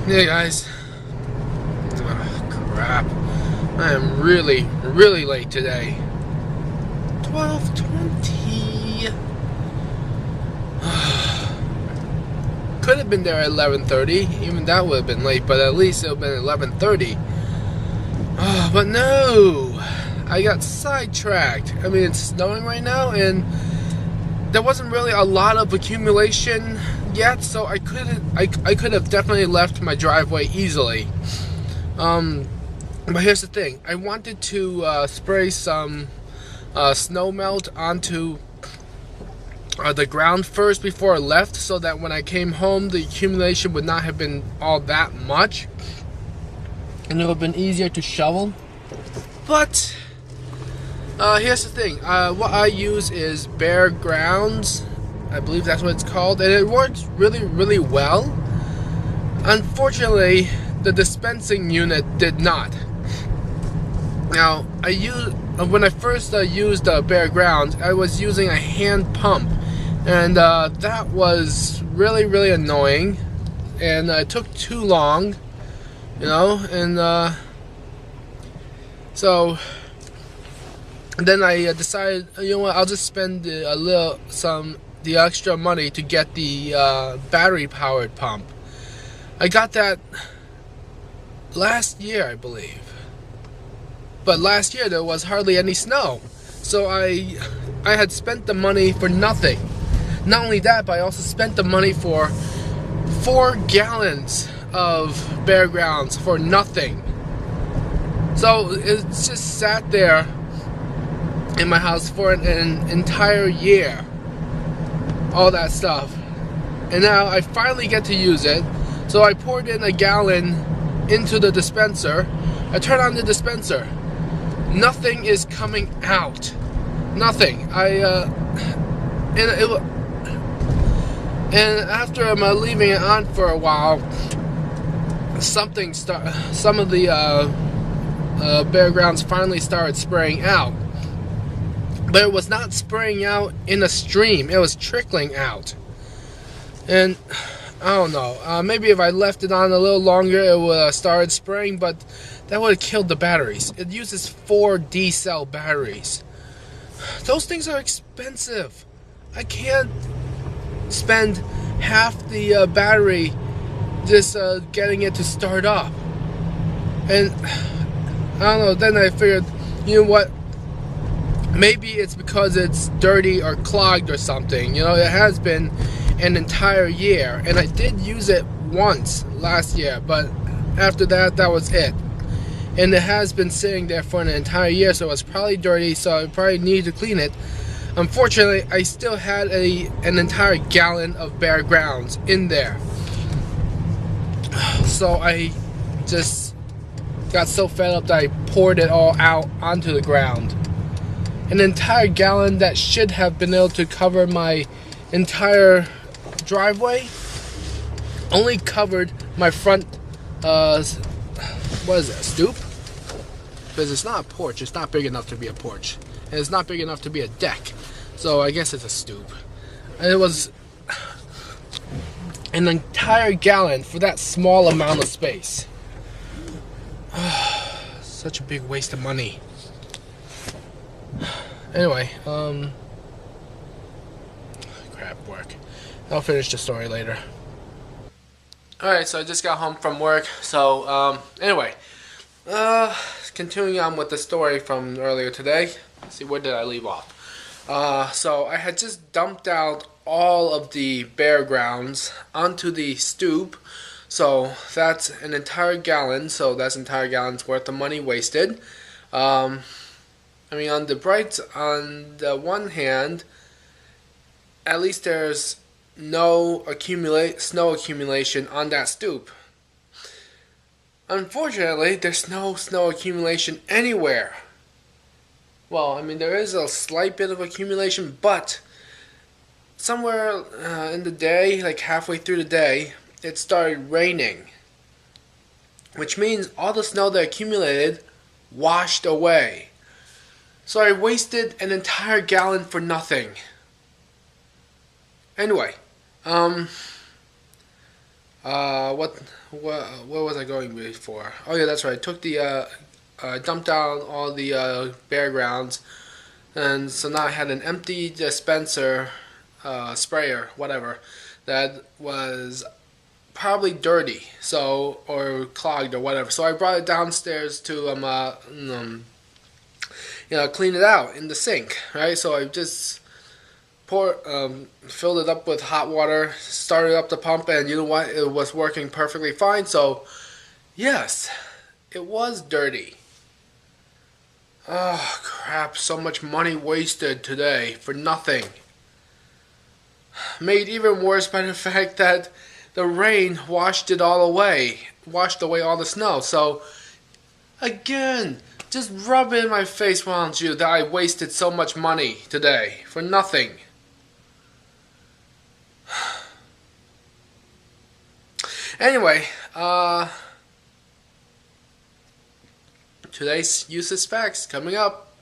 Hey guys. Oh, crap. I am really late today. 12:20. Could have been there at 11:30. Even that would have been late, but at least it would have been 11:30. But no. I got sidetracked. I mean, it's snowing right now, and there wasn't really a lot of accumulation yet, so I could have definitely left my driveway easily. But here's the thing: I wanted to spray some snow melt onto the ground first before I left, so that when I came home, the accumulation would not have been all that much, and it would have been easier to shovel. But here's the thing: what I use is bare grounds. I believe that's what it's called, and it works really well. Unfortunately, the dispensing unit did not. Now, when I first used bare grounds, I was using a hand pump, and that was really annoying, and it took too long, and so then I decided, I'll just spend the extra money to get the battery powered pump. I got that last year, I believe. But last year there was hardly any snow. So I had spent the money for nothing. Not only that, but I also spent the money for 4 gallons of bare grounds for nothing. So it's just sat there in my house for an entire year. All that stuff. And now I finally get to use it. So I poured in a gallon into the dispenser. I turn on the dispenser. Nothing is coming out. Nothing. And after I'm leaving it on for a while, some of the bare grounds finally started spraying out. But it was not spraying out in a stream. It was trickling out. And I don't know. Maybe if I left it on a little longer, it would have started spraying, but that would have killed the batteries. It uses 4 D-cell batteries. Those things are expensive. I can't spend half the battery just getting it to start up. And I don't know. Then I figured, you know what? Maybe it's because it's dirty or clogged or something. It has been an entire year, and I did use it once last year, but after that was it. And it has been sitting there for an entire year, so it's probably dirty, so I probably need to clean it. Unfortunately, I still had an entire gallon of bare grounds in there. So I just got so fed up that I poured it all out onto the ground. An entire gallon that should have been able to cover my entire driveway only covered my front what is it, a stoop? Because it's not a porch. It's not big enough to be a porch, and it's not big enough to be a deck, so I guess it's a stoop. And it was an entire gallon for that small amount of space. Such a big waste of money. Anyway, crap work. I'll finish the story later. Alright, so I just got home from work. So, anyway, continuing on with the story from earlier today. Let's see, where did I leave off? So I had just dumped out all of the bare grounds onto the stoop. So that's an entire gallon. So that's an entire gallon's worth of money wasted. I mean, on the one hand, at least there's no snow accumulation on that stoop. Unfortunately, there's no snow accumulation anywhere. Well, I mean, there is a slight bit of accumulation, but somewhere in the day, like halfway through the day, it started raining. Which means all the snow that accumulated washed away. So I wasted an entire gallon for nothing. Anyway, What was I going before? Oh yeah, that's right. I took the dumped down all the bare grounds, and so now I had an empty dispenser, sprayer, whatever, that was probably dirty, so or clogged or whatever. So I brought it downstairs to clean it out in the sink, right? So I just filled it up with hot water, started up the pump, and you know what? It was working perfectly fine. So yes, it was dirty. Oh crap! So much money wasted today for nothing. Made even worse by the fact that the rain washed it all away, washed away all the snow. So again, just rub it in my face, why don't you, that I wasted so much money today for nothing. Anyway, today's useless facts coming up.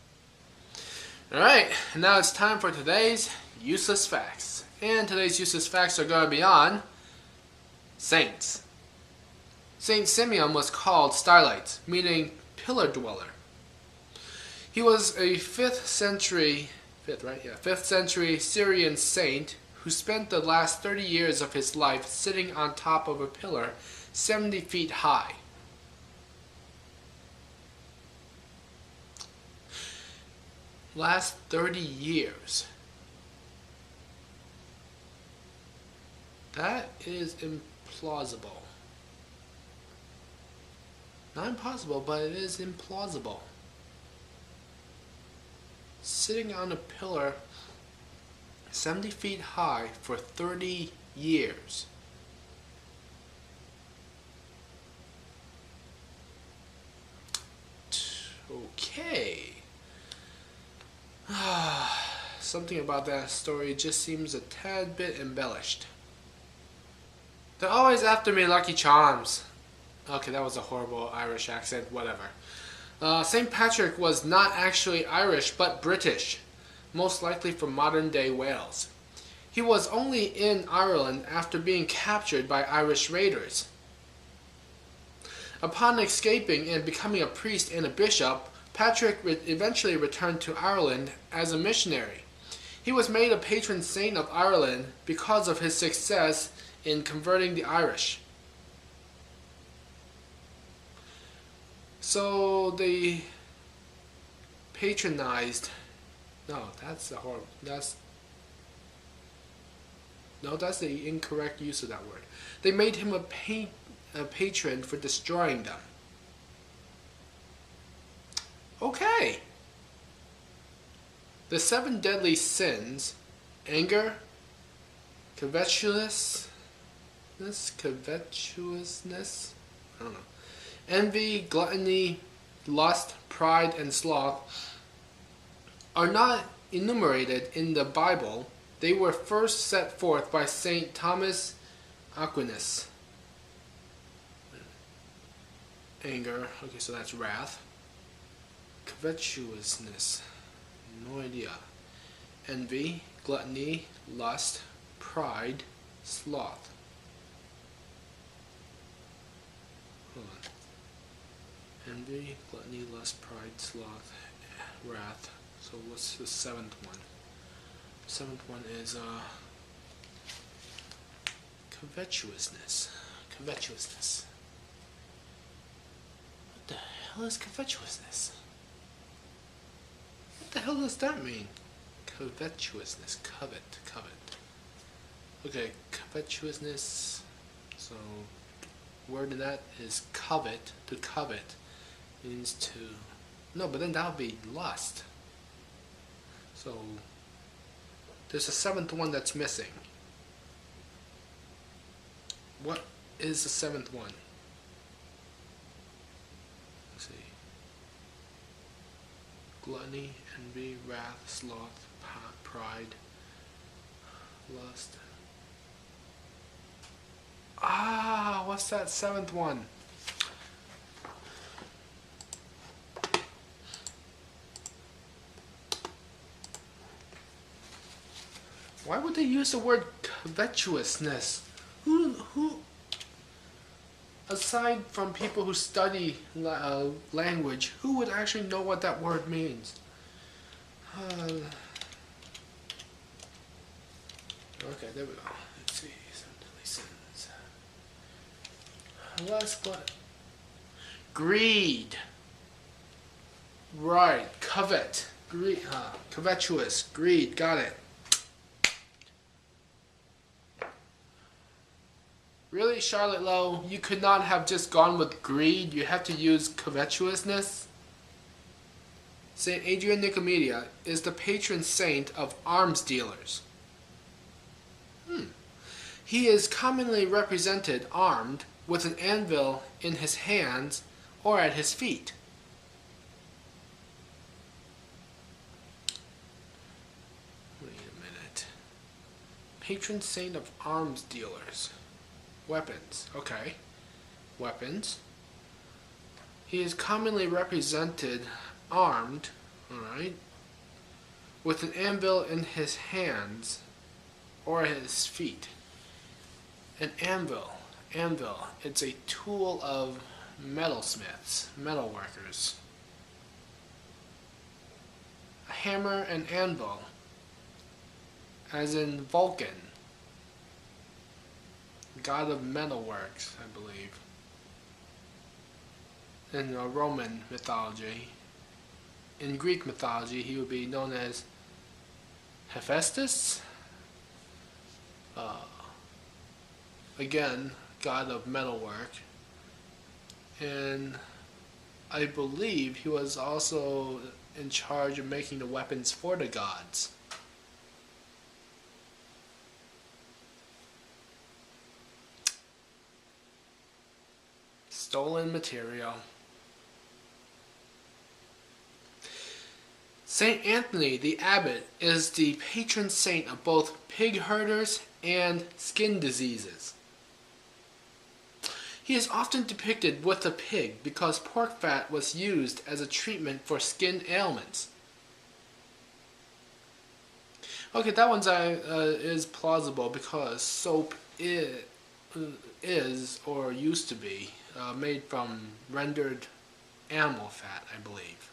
Alright, now it's time for today's useless facts. And today's useless facts are going to be on saints. Saint Simeon was called Stylites, meaning pillar dweller. He was a 5th century Syrian saint who spent the last 30 years of his life sitting on top of a pillar 70 feet high. Last 30 years. That is implausible. Not impossible, but it is implausible. Sitting on a pillar 70 feet high for 30 years. Okay. Something about that story just seems a tad bit embellished. They're always after me, Lucky Charms. Okay, that was a horrible Irish accent, whatever. St. Patrick was not actually Irish, but British, most likely from modern-day Wales. He was only in Ireland after being captured by Irish raiders. Upon escaping and becoming a priest and a bishop, Patrick eventually returned to Ireland as a missionary. He was made a patron saint of Ireland because of his success in converting the Irish. So they patronized. No, that's the horrible. That's the incorrect use of that word. They made him a patron for destroying them. Okay. The 7 deadly sins: anger, covetousness, I don't know. Envy, gluttony, lust, pride, and sloth are not enumerated in the Bible. They were first set forth by Saint Thomas Aquinas. Anger, okay, so that's wrath. Covetousness, no idea. Envy, gluttony, lust, pride, sloth. Hold on. Envy, gluttony, lust, pride, sloth, wrath. So what's the 7th one? The 7th one is covetousness. Covetousness. What the hell is covetousness? What the hell does that mean? Covetousness. Covet. Okay, covetousness. So word of that is covet. To covet means to... No, but then that would be lust. So there's a 7th one that's missing. What is the 7th one? Let's see. Gluttony, envy, wrath, sloth, pride, lust. What's that 7th one? Why would they use the word covetousness? Who aside from people who study language, who would actually know what that word means? Okay, there we go. Let's see. Last one. Greed. Right. Covet. Greed. Covetous. Greed. Got it. Really, Charlotte Lowe? You could not have just gone with greed. You have to use covetousness. Saint Adrian Nicomedia is the patron saint of arms dealers. He is commonly represented armed with an anvil in his hands or at his feet. Wait a minute. Patron saint of arms dealers. Weapons. Okay. Weapons. He is commonly represented armed, alright, with an anvil in his hands or at his feet. An anvil. Anvil. It's a tool of metalsmiths, metalworkers. A hammer and anvil, as in Vulcan, god of metalworks, I believe. In Roman mythology. In Greek mythology, he would be known as Hephaestus. Again, god of metalwork. And I believe he was also in charge of making the weapons for the gods. Stolen material. Saint Anthony the Abbot is the patron saint of both pig herders and skin diseases. He is often depicted with a pig because pork fat was used as a treatment for skin ailments. Okay, that one is plausible because soap is or used to be made from rendered animal fat, I believe.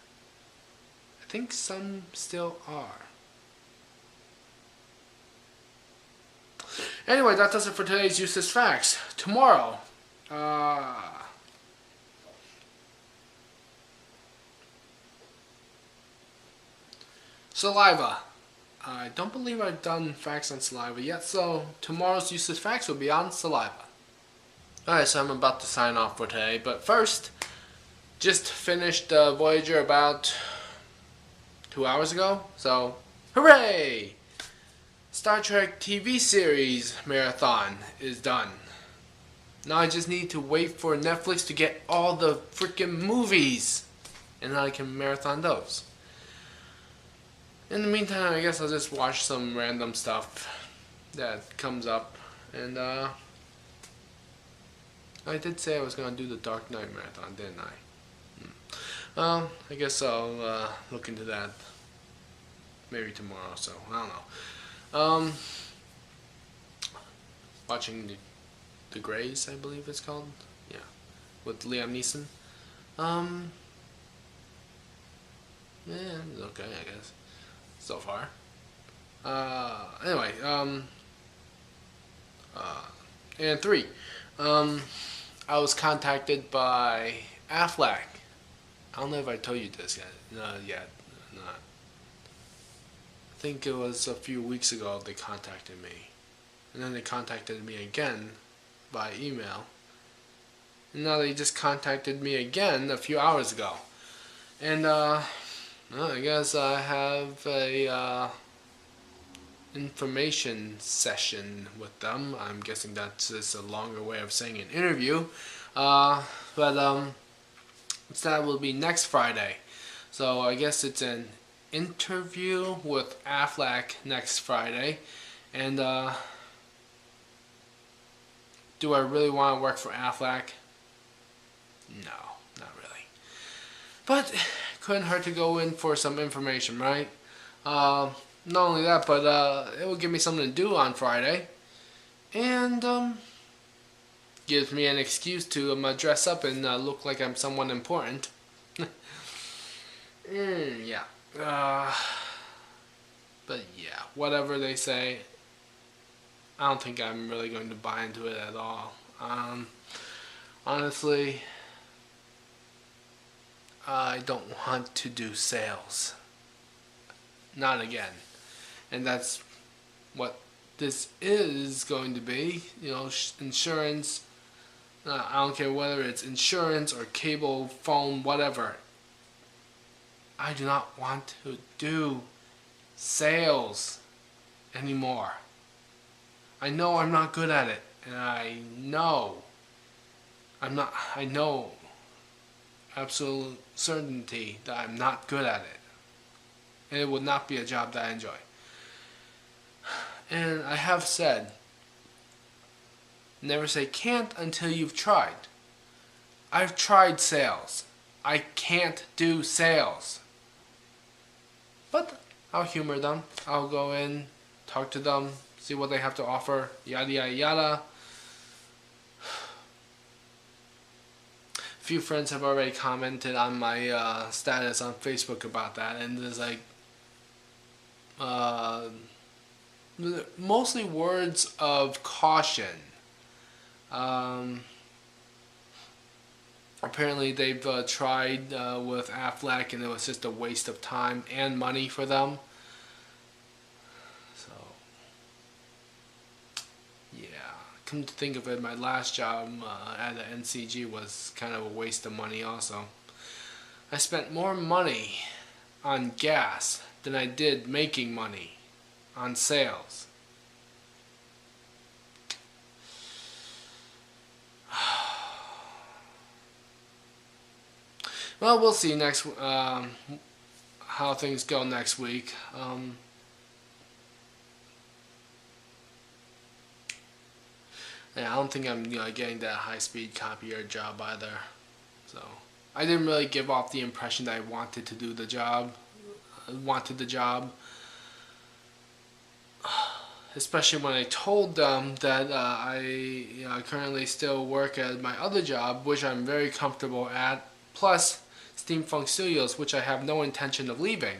I think some still are. Anyway, that does it for today's useless facts. Tomorrow, saliva. I don't believe I've done facts on saliva yet, so tomorrow's useless facts will be on saliva. Alright, so I'm about to sign off for today, but first, just finished Voyager about 2 hours ago, so hooray! Star Trek TV series marathon is done. Now I just need to wait for Netflix to get all the freaking movies, and then I can marathon those. In the meantime, I guess I'll just watch some random stuff that comes up, and I did say I was going to do the Dark Knight marathon, didn't I? I guess I'll look into that maybe tomorrow, so I don't know. Watching the Greys, I believe it's called. Yeah, with Liam Neeson. Yeah, it's okay, I guess. So far. Anyway, and 3. I was contacted by Affleck. I don't know if I told you this yet. No, yet. Not. I think it was a few weeks ago they contacted me. And then they contacted me again by email. And now they just contacted me again a few hours ago. And, well, I guess I have a information session with them. I'm guessing that's just a longer way of saying an interview. But that will be next Friday. So I guess it's an interview with Affleck next Friday. And do I really want to work for Affleck? No, not really. But couldn't hurt to go in for some information, right? Not only that, but it will give me something to do on Friday. And gives me an excuse to dress up and look like I'm someone important. Yeah. But yeah, whatever they say, I don't think I'm really going to buy into it at all. Honestly, I don't want to do sales. Not again. And that's what this is going to be. You know, insurance. I don't care whether it's insurance or cable, phone, whatever. I do not want to do sales anymore. I know I'm not good at it, and I know absolute certainty that I'm not good at it, and it would not be a job that I enjoy. And I have said, never say can't until you've tried. I've tried sales. I can't do sales. But I'll humor them. I'll go in, talk to them, see what they have to offer, yada yada yada. A few friends have already commented on my status on Facebook about that, and there's like mostly words of caution. Apparently they've tried with Affleck, and it was just a waste of time and money for them. So, yeah. Come to think of it, my last job at the NCG was kind of a waste of money also. I spent more money on gas than I did making money on sales. Well, we'll see next how things go next week. Yeah, I don't think I'm getting that high-speed copier job either. So I didn't really give off the impression that I wanted to do the job. Especially when I told them that I currently still work at my other job, which I'm very comfortable at, plus Steampunk Studios, which I have no intention of leaving.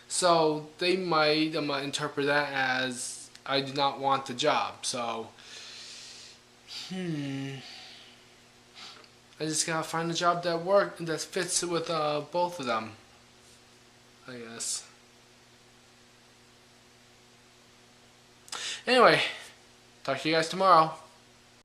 So they might interpret that as I do not want the job. So, I just gotta find a job that fits with both of them, I guess. Anyway, talk to you guys tomorrow.